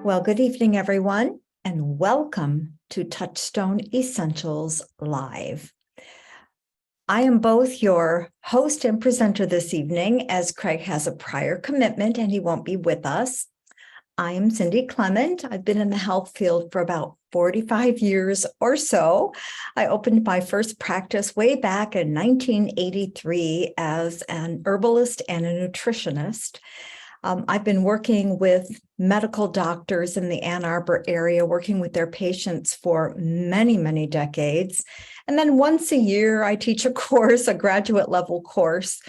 Well, good evening, everyone, and welcome to Touchstone Essentials Live. I am both your host and presenter this evening, as Craig has a prior commitment and he won't be with us. I am Cindy Klement. I've been in the health field for about 45 years or so. I opened my first practice way back in 1983 as an herbalist and a nutritionist. I've been working with medical doctors in the Ann Arbor area, working with their patients for many, many decades. And then once a year, I teach a course, a graduate level course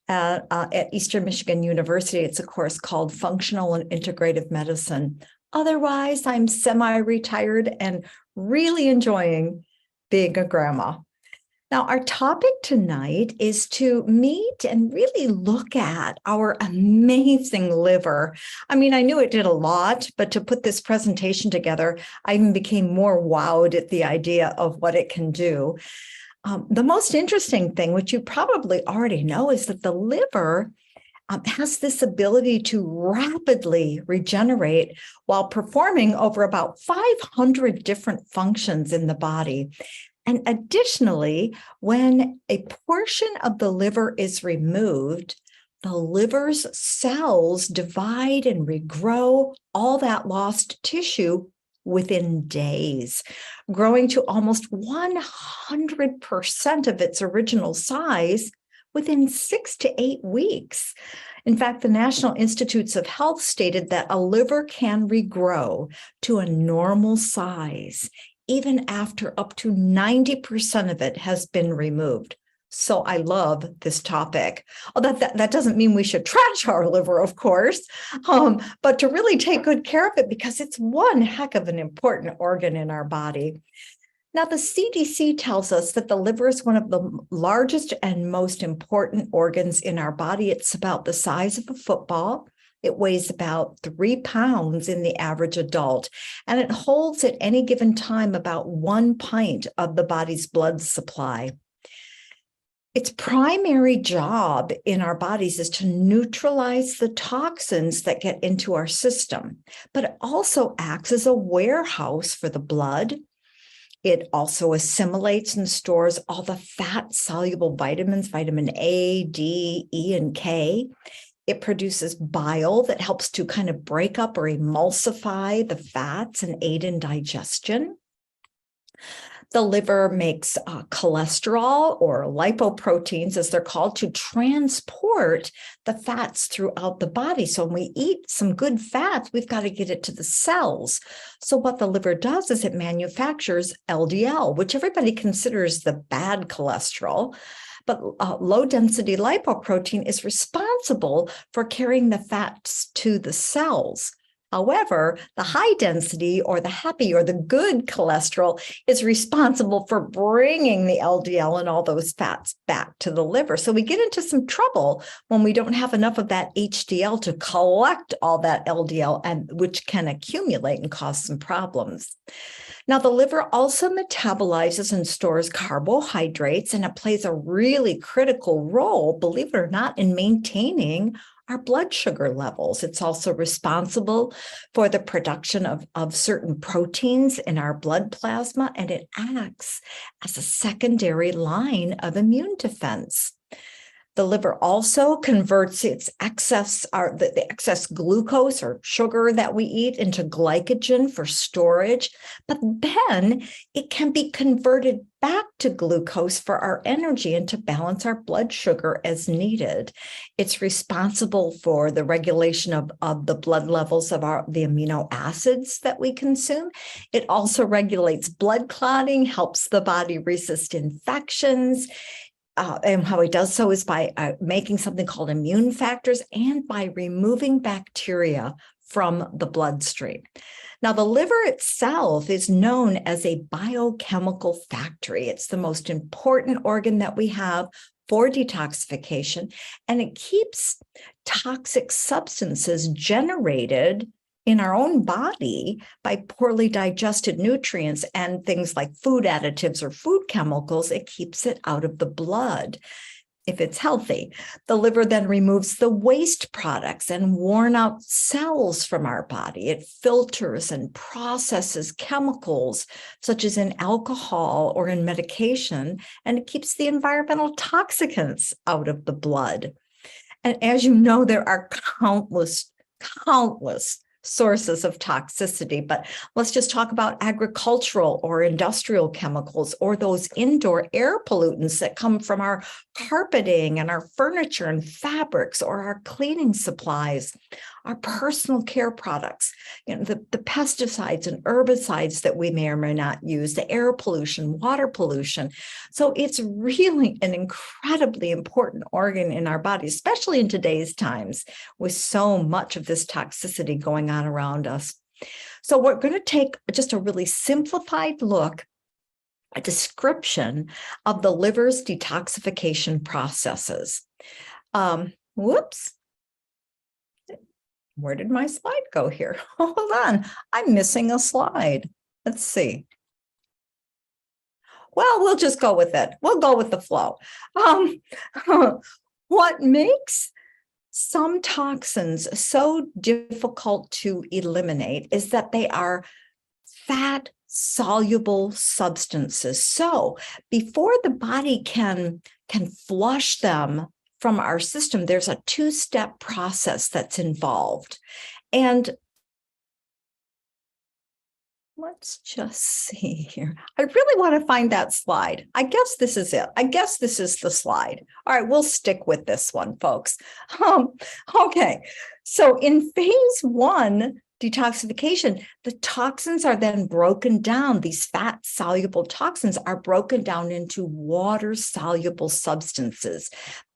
at Eastern Michigan University. It's a course called Functional and Integrative Medicine. Otherwise, I'm semi-retired and really enjoying being a grandma. Now, our topic tonight is to meet and really look at our amazing liver. I mean, I knew it did a lot, but to put this presentation together, I even became more wowed at the idea of what it can do. The most interesting thing, which you probably already know, is that the liver has this ability to rapidly regenerate while performing over about 500 different functions in the body. And additionally, when a portion of the liver is removed, the liver's cells divide and regrow all that lost tissue within days, growing to almost 100% of its original size within 6 to 8 weeks. In fact, the National Institutes of Health stated that a liver can regrow to a normal size even after up to 90% of it has been removed. So I love this topic. That doesn't mean we should trash our liver, of course, but to really take good care of it because it's one heck of an important organ in our body. Now, the CDC tells us that the liver is one of the largest and most important organs in our body. It's about the size of a football. It weighs about 3 pounds in the average adult, and it holds at any given time about 1 pint of the body's blood supply. Its primary job in our bodies is to neutralize the toxins that get into our system, but it also acts as a warehouse for the blood. It also assimilates and stores all the fat-soluble vitamins, vitamin A, D, E, and K. It produces bile that helps to kind of break up or emulsify the fats and aid in digestion. The liver makes cholesterol or lipoproteins, as they're called, to transport the fats throughout the body. So when we eat some good fats, we've got to get it to the cells. So what the liver does is it manufactures LDL, which everybody considers the bad cholesterol. But low-density lipoprotein is responsible for carrying the fats to the cells. However, the high-density or the happy or the good cholesterol is responsible for bringing the LDL and all those fats back to the liver. So we get into some trouble when we don't have enough of that HDL to collect all that LDL, and which can accumulate and cause some problems. Now, the liver also metabolizes and stores carbohydrates, and it plays a really critical role, believe it or not, in maintaining our blood sugar levels. It's also responsible for the production of certain proteins in our blood plasma, and it acts as a secondary line of immune defense. The liver also converts its excess, the excess glucose or sugar that we eat into glycogen for storage, but then it can be converted back to glucose for our energy and to balance our blood sugar as needed. It's responsible for the regulation of the blood levels of the amino acids that we consume. It also regulates blood clotting, helps the body resist infections. And how he does so is by making something called immune factors and by removing bacteria from the bloodstream. Now, the liver itself is known as a biochemical factory. It's the most important organ that we have for detoxification, and it keeps toxic substances generated in our own body by poorly digested nutrients and things like food additives or food chemicals. It keeps it out of the blood. if it's healthy. The liver then removes the waste products and worn out cells from our body. It filters and processes chemicals, such as in alcohol or in medication, and it keeps the environmental toxicants out of the blood. And as you know, there are countless sources of toxicity, but let's just talk about agricultural or industrial chemicals, or those indoor air pollutants that come from our carpeting and our furniture and fabrics, or our cleaning supplies, our personal care products, the pesticides and herbicides that we may or may not use, the air pollution, water pollution. So it's really an incredibly important organ in our body, especially in today's times with so much of this toxicity going on around us. So we're going to take just a really simplified look, a description of the liver's detoxification processes. Whoops. Where did my slide go here? Hold on, I'm missing a slide. Let's see. Well, we'll just go with it. We'll go with the flow. What makes some toxins so difficult to eliminate is that they are fat-soluble substances. So before the body can flush them from our system, there's a two-step process that's involved. And let's just see here. I really want to find that slide. I guess this is it. I guess this is the slide. All right, we'll stick with this one, folks. Okay, so in phase 1 detoxification, the toxins are then broken down. These fat-soluble toxins are broken down into water-soluble substances.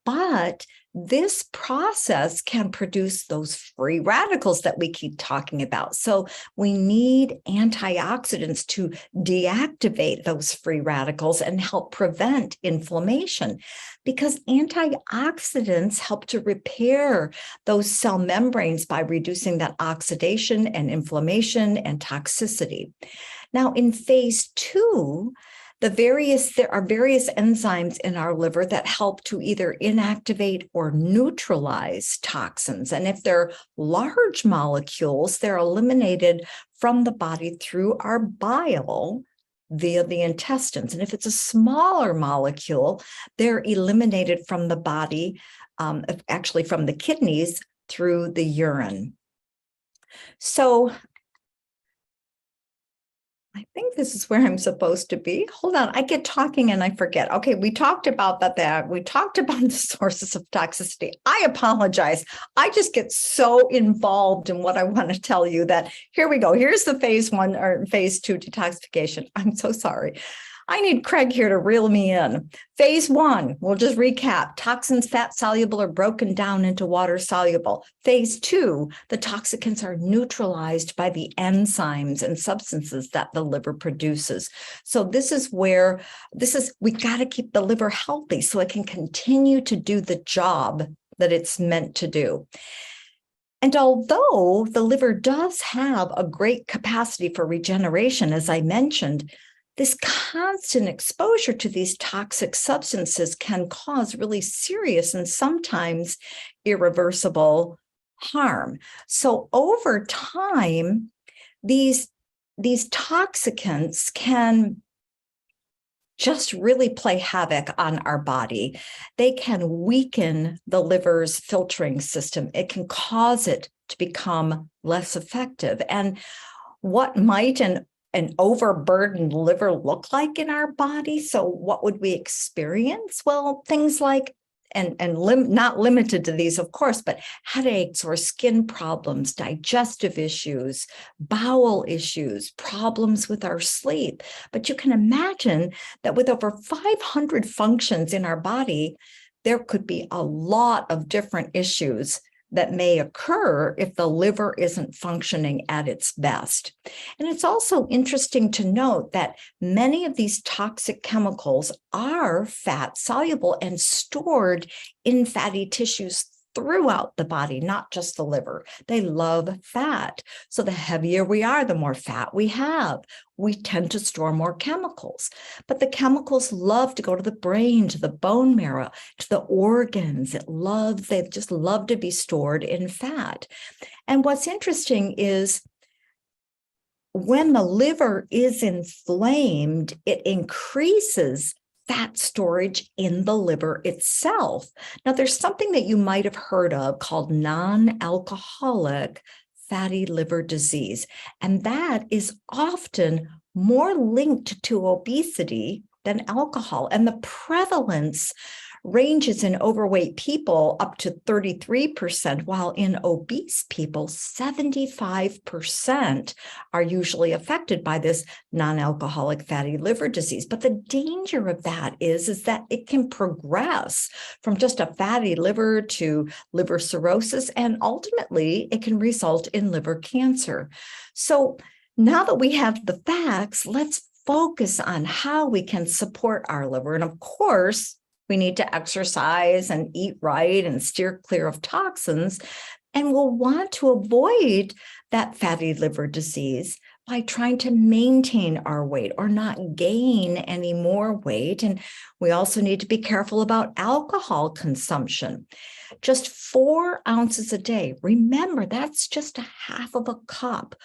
But this process can produce those free radicals that we keep talking about. So we need antioxidants to deactivate those free radicals and help prevent inflammation, because antioxidants help to repair those cell membranes by reducing that oxidation and inflammation and toxicity. Now, in phase 2, there are various enzymes in our liver that help to either inactivate or neutralize toxins. And if they're large molecules, they're eliminated from the body through our bile via the intestines. And if it's a smaller molecule, they're eliminated from the body, actually from the kidneys, through the urine. So I think this is where I'm supposed to be. Hold on, I get talking and I forget. Okay, we talked about that. We talked about the sources of toxicity. I apologize. I just get so involved in what I want to tell you that here we go. Here's the phase 1 or phase 2 detoxification. I'm so sorry. I need Craig here to reel me in. Phase 1, we'll just recap. Toxins, fat soluble, are broken down into water soluble. Phase 2, the toxicants are neutralized by the enzymes and substances that the liver produces. So we got to keep the liver healthy so it can continue to do the job that it's meant to do. And although the liver does have a great capacity for regeneration, as I mentioned, this constant exposure to these toxic substances can cause really serious and sometimes irreversible harm. So over time, these toxicants can just really play havoc on our body. They can weaken the liver's filtering system. It can cause it to become less effective. And what might an overburdened liver look like in our body? So what would we experience? Well, things like, not limited to these, of course, but headaches or skin problems, digestive issues, bowel issues, problems with our sleep. But you can imagine that with over 500 functions in our body, there could be a lot of different issues that may occur if the liver isn't functioning at its best. And it's also interesting to note that many of these toxic chemicals are fat soluble and stored in fatty tissues throughout the body, not just the liver. They love fat. So the heavier we are, the more fat we have. We tend to store more chemicals, but the chemicals love to go to the brain, to the bone marrow, to the organs. They just love to be stored in fat. And what's interesting is when the liver is inflamed, it increases fat storage in the liver itself. Now, there's something that you might have heard of called non-alcoholic fatty liver disease, and that is often more linked to obesity than alcohol. And the prevalence ranges in overweight people up to 33%, while in obese people, 75% are usually affected by this non-alcoholic fatty liver disease. But the danger of that is that it can progress from just a fatty liver to liver cirrhosis, and ultimately it can result in liver cancer. So now that we have the facts, let's focus on how we can support our liver. And of course, we need to exercise and eat right and steer clear of toxins. And we'll want to avoid that fatty liver disease by trying to maintain our weight or not gain any more weight. And we also need to be careful about alcohol consumption. Just 4 ounces a day. Remember, that's just a half of a cup.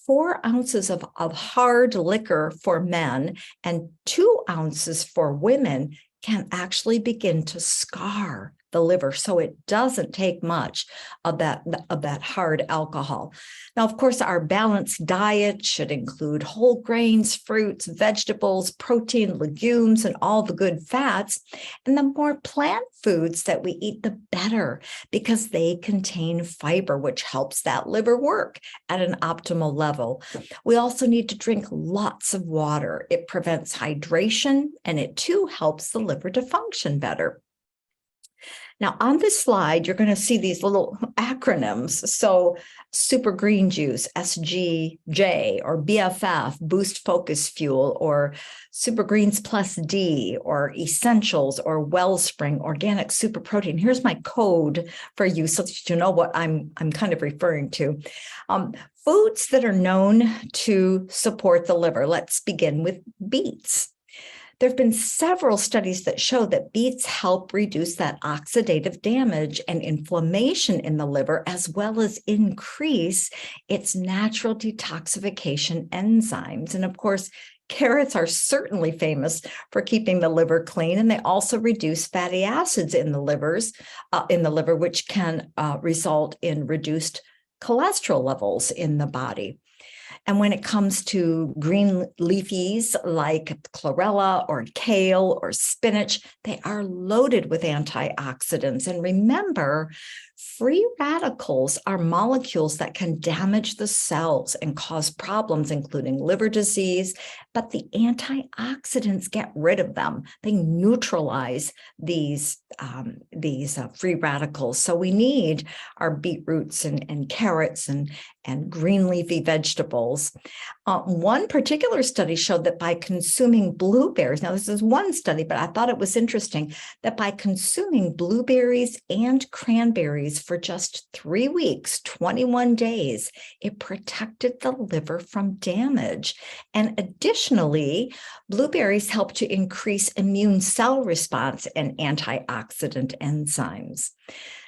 4 ounces of hard liquor for men and 2 ounces for women can actually begin to scar the liver. So it doesn't take much of that hard alcohol. Now, of course, our balanced diet should include whole grains, fruits, vegetables, protein, legumes, and all the good fats. And the more plant foods that we eat, the better, because they contain fiber, which helps that liver work at an optimal level. We also need to drink lots of water. It prevents hydration, and it too helps the liver to function better. Now, on this slide, you're going to see these little acronyms. So super green juice, SGJ, or BFF, boost focus fuel, or super greens plus D, or essentials, or wellspring, organic super protein. Here's my code for you so that you know what I'm kind of referring to. Foods that are known to support the liver. Let's begin with beets. There have been several studies that show that beets help reduce that oxidative damage and inflammation in the liver, as well as increase its natural detoxification enzymes. And of course, carrots are certainly famous for keeping the liver clean, and they also reduce fatty acids in the liver, which can result in reduced cholesterol levels in the body. And when it comes to green leafies like chlorella or kale or spinach, they are loaded with antioxidants. And remember, free radicals are molecules that can damage the cells and cause problems, including liver disease, but the antioxidants get rid of them. They neutralize these free radicals. So we need our beetroots and carrots and green leafy vegetables. One particular study showed that by consuming blueberries, now this is one study, but I thought it was interesting, that by consuming blueberries and cranberries for just 3 weeks, 21 days, it protected the liver from damage. And additionally, blueberries help to increase immune cell response and antioxidant enzymes.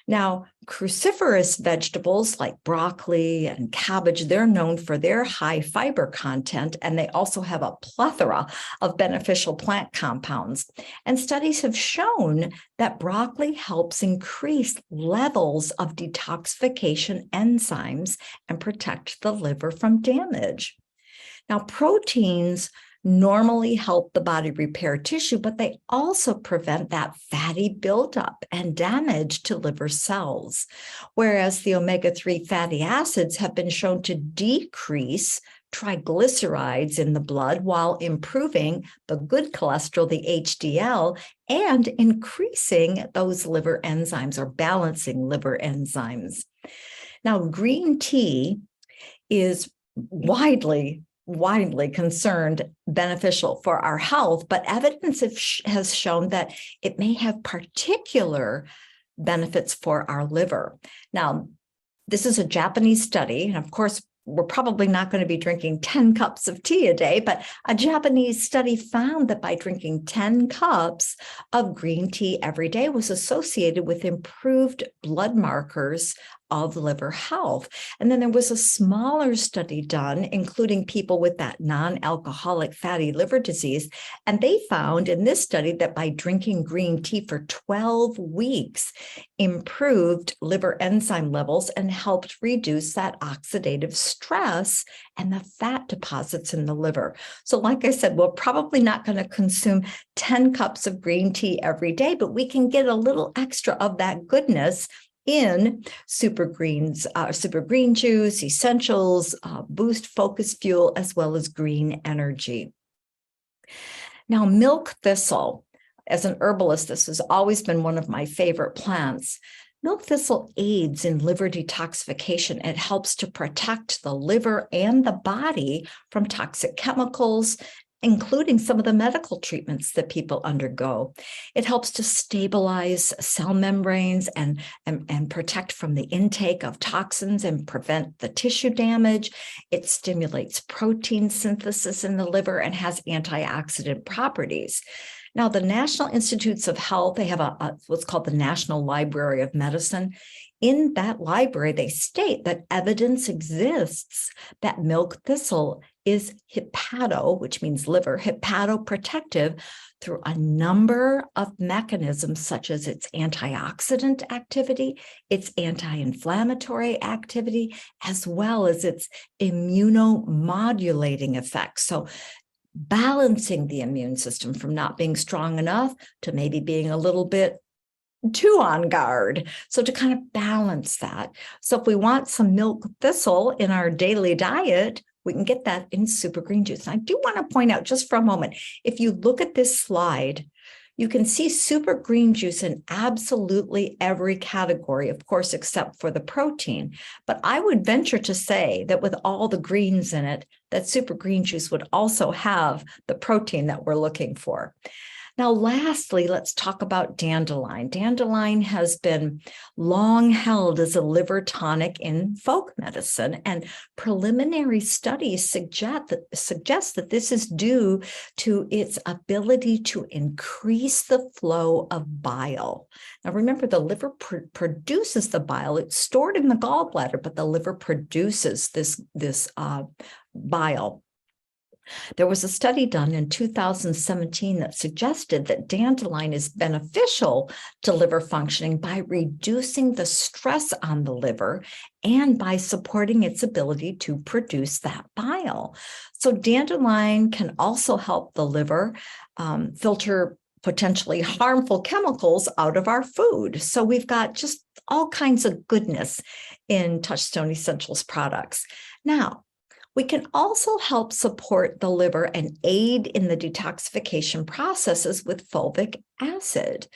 Now, cruciferous vegetables like broccoli and cabbage, they're known for their high fiber content, and they also have a plethora of beneficial plant compounds. And studies have shown that broccoli helps increase levels of detoxification enzymes and protect the liver from damage. Now, proteins normally help the body repair tissue, but they also prevent that fatty buildup and damage to liver cells. Whereas the omega-3 fatty acids have been shown to decrease triglycerides in the blood while improving the good cholesterol, the HDL, and increasing those liver enzymes or balancing liver enzymes. Now, green tea is widely concerned beneficial for our health, but evidence has shown that it may have particular benefits for our liver. Now, this is a Japanese study, and of course, we're probably not going to be drinking 10 cups of tea a day, but a Japanese study found that by drinking 10 cups of green tea every day was associated with improved blood markers of liver health. And then there was a smaller study done, including people with that non-alcoholic fatty liver disease. And they found in this study that by drinking green tea for 12 weeks, improved liver enzyme levels and helped reduce that oxidative stress and the fat deposits in the liver. So like I said, we're probably not going to consume 10 cups of green tea every day, but we can get a little extra of that goodness in super green juice, essentials, boost focus fuel, as well as green energy. Now, milk thistle, as an herbalist, this has always been one of my favorite plants. Milk thistle aids in liver detoxification. It helps to protect the liver and the body from toxic chemicals, including some of the medical treatments that people undergo. It helps to stabilize cell membranes and protect from the intake of toxins and prevent the tissue damage. It stimulates protein synthesis in the liver and has antioxidant properties. Now, the National Institutes of Health, they have what's called the National Library of Medicine. In that library, they state that evidence exists that milk thistle is which means liver, hepatoprotective through a number of mechanisms, such as its antioxidant activity, its anti-inflammatory activity, as well as its immunomodulating effects. So balancing the immune system from not being strong enough to maybe being a little bit too on guard. So to kind of balance that. So if we want some milk thistle in our daily diet, we can get that in super green juice. And I do want to point out just for a moment, if you look at this slide, you can see super green juice in absolutely every category, of course, except for the protein. But I would venture to say that with all the greens in it, that super green juice would also have the protein that we're looking for. Now, lastly, let's talk about dandelion. Dandelion has been long held as a liver tonic in folk medicine, and preliminary studies suggest that this is due to its ability to increase the flow of bile. Now, remember, the liver produces the bile. It's stored in the gallbladder, but the liver produces this bile. There was a study done in 2017 that suggested that dandelion is beneficial to liver functioning by reducing the stress on the liver and by supporting its ability to produce that bile. So dandelion can also help the liver filter potentially harmful chemicals out of our food. So we've got just all kinds of goodness in Touchstone Essentials products. Now, we can also help support the liver and aid in the detoxification processes with fulvic acid.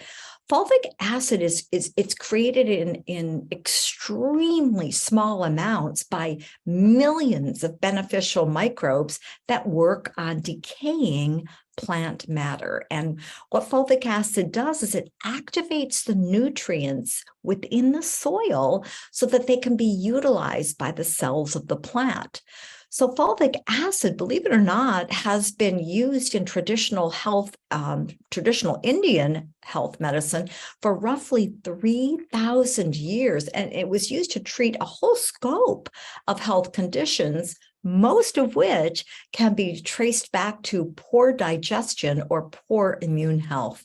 Fulvic acid it's created in extremely small amounts by millions of beneficial microbes that work on decaying plant matter. And what fulvic acid does is it activates the nutrients within the soil so that they can be utilized by the cells of the plant. So fulvic acid, believe it or not, has been used in traditional Indian health medicine for roughly 3,000 years. And it was used to treat a whole scope of health conditions, most of which can be traced back to poor digestion or poor immune health.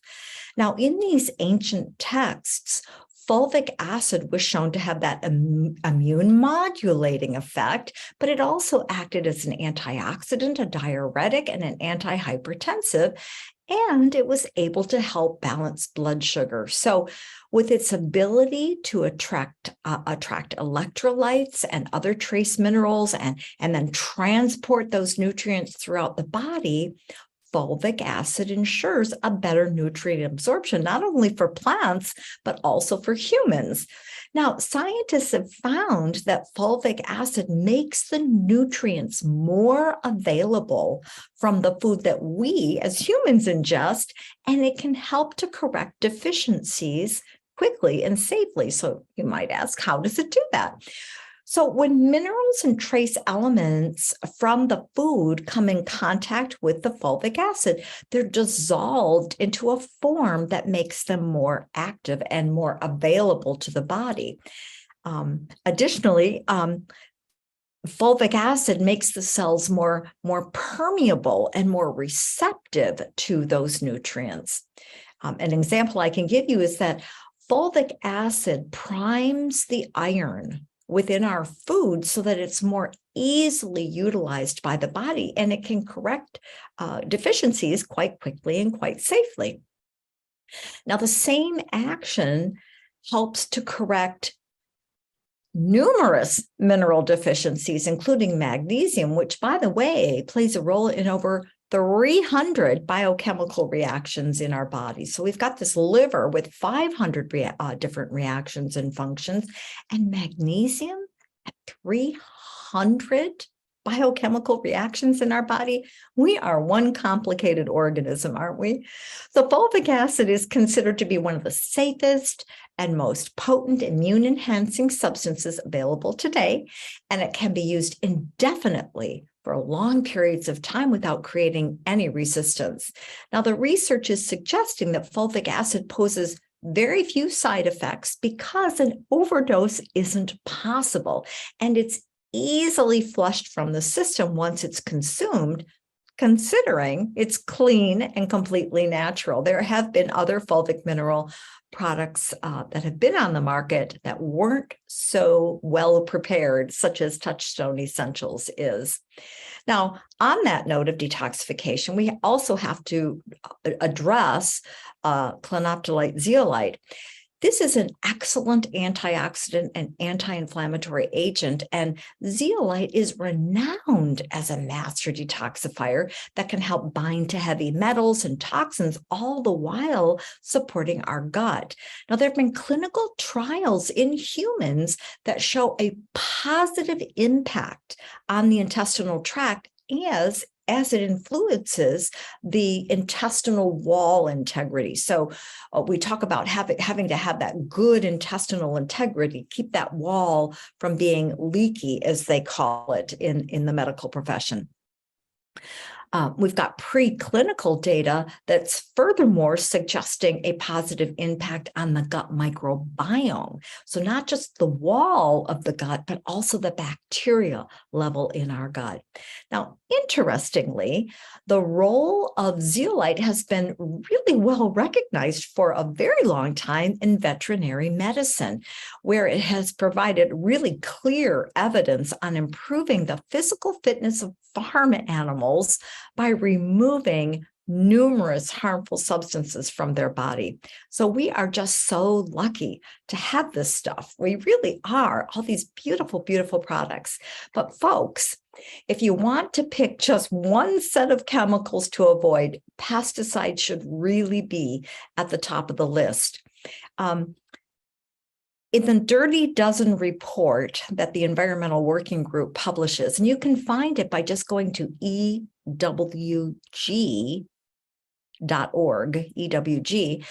Now, in these ancient texts, fulvic acid was shown to have that immune modulating effect, but it also acted as an antioxidant, a diuretic, and an antihypertensive, and it was able to help balance blood sugar. So with its ability to attract electrolytes and other trace minerals and then transport those nutrients throughout the body, fulvic acid ensures a better nutrient absorption, not only for plants, but also for humans. Now, scientists have found that fulvic acid makes the nutrients more available from the food that we as humans ingest, and it can help to correct deficiencies quickly and safely. So you might ask, how does it do that? So when minerals and trace elements from the food come in contact with the fulvic acid, they're dissolved into a form that makes them more active and more available to the body. Additionally, fulvic acid makes the cells more permeable and more receptive to those nutrients. An example I can give you is that fulvic acid primes the iron within our food so that it's more easily utilized by the body, and it can correct deficiencies quite quickly and quite safely. Now, the same action helps to correct numerous mineral deficiencies, including magnesium, which, by the way, plays a role in over 300 biochemical reactions in our body. So we've got this liver with 500 different reactions and functions, and magnesium at 300 biochemical reactions in our body. We are one complicated organism, aren't we? So fulvic acid is considered to be one of the safest and most potent immune-enhancing substances available today, and it can be used indefinitely for long periods of time without creating any resistance. Now, the research is suggesting that fulvic acid poses very few side effects because an overdose isn't possible, and it's easily flushed from the system once it's consumed, considering it's clean and completely natural. There have been other fulvic mineral products that have been on the market that weren't so well prepared, such as Touchstone Essentials is. Now, on that note of detoxification, we also have to address clinoptilate zeolite. This is an excellent antioxidant and anti-inflammatory agent, and zeolite is renowned as a master detoxifier that can help bind to heavy metals and toxins, all the while supporting our gut. Now, there have been clinical trials in humans that show a positive impact on the intestinal tract as it influences the intestinal wall integrity. So we talk about having to have that good intestinal integrity, keep that wall from being leaky, as they call it in the medical profession. We've got preclinical data that's furthermore suggesting a positive impact on the gut microbiome. So not just the wall of the gut, but also the bacteria level in our gut. Now, interestingly, the role of zeolite has been really well recognized for a very long time in veterinary medicine, where it has provided really clear evidence on improving the physical fitness of farm animals by removing numerous harmful substances from their body. So we are just so lucky to have this stuff. We really are, all these beautiful, beautiful products. But folks, if you want to pick just one set of chemicals to avoid, pesticides should really be at the top of the list. In the Dirty Dozen report that the Environmental Working Group publishes, and you can find it by just going to ewg.org, EWG.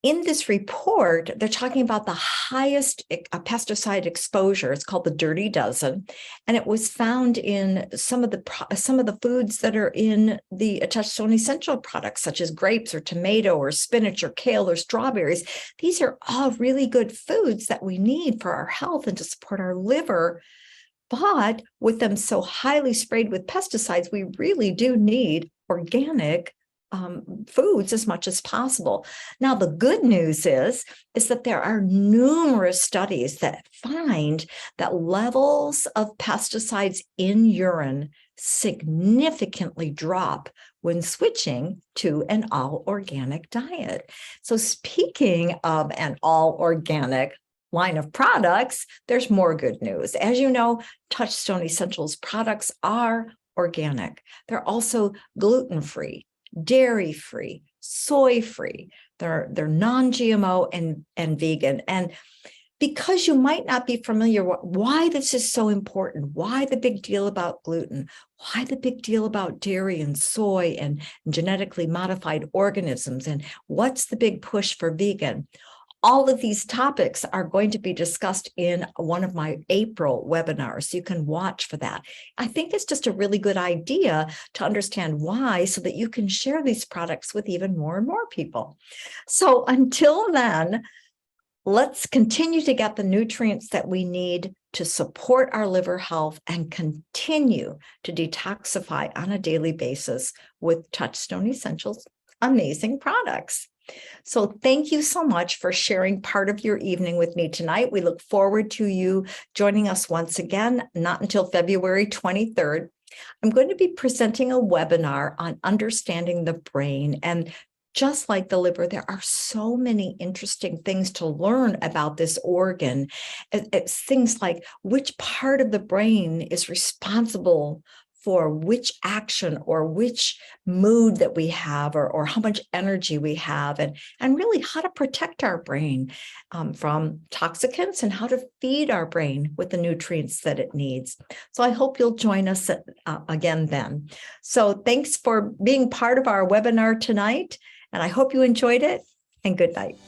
In this report, they're talking about the highest pesticide exposure. It's called the Dirty Dozen, and it was found in some of the foods that are in the Touchstone Essential products, such as grapes or tomato or spinach or kale or strawberries. These are all really good foods that we need for our health and to support our liver. But with them so highly sprayed with pesticides, we really do need organic foods as much as possible. Now, the good news is that there are numerous studies that find that levels of pesticides in urine significantly drop when switching to an all-organic diet. So speaking of an all-organic line of products, there's more good news. As you know, Touchstone Essentials products are organic. They're also gluten-free, dairy-free, soy-free. They're non-GMO and vegan. And because you might not be familiar with why this is so important, why the big deal about gluten, why the big deal about dairy and soy and genetically modified organisms, and what's the big push for vegan. All of these topics are going to be discussed in one of my April webinars. You can watch for that. I think it's just a really good idea to understand why, so that you can share these products with even more and more people. So until then, let's continue to get the nutrients that we need to support our liver health and continue to detoxify on a daily basis with Touchstone Essentials amazing products. So thank you so much for sharing part of your evening with me tonight. We look forward to you joining us once again, not until February 23rd. I'm going to be presenting a webinar on understanding the brain. And just like the liver, there are so many interesting things to learn about this organ. It's things like which part of the brain is responsible for which action or which mood that we have, or how much energy we have, and really how to protect our brain from toxicants, and how to feed our brain with the nutrients that it needs. So I hope you'll join us again then. So thanks for being part of our webinar tonight, and I hope you enjoyed it, and good night.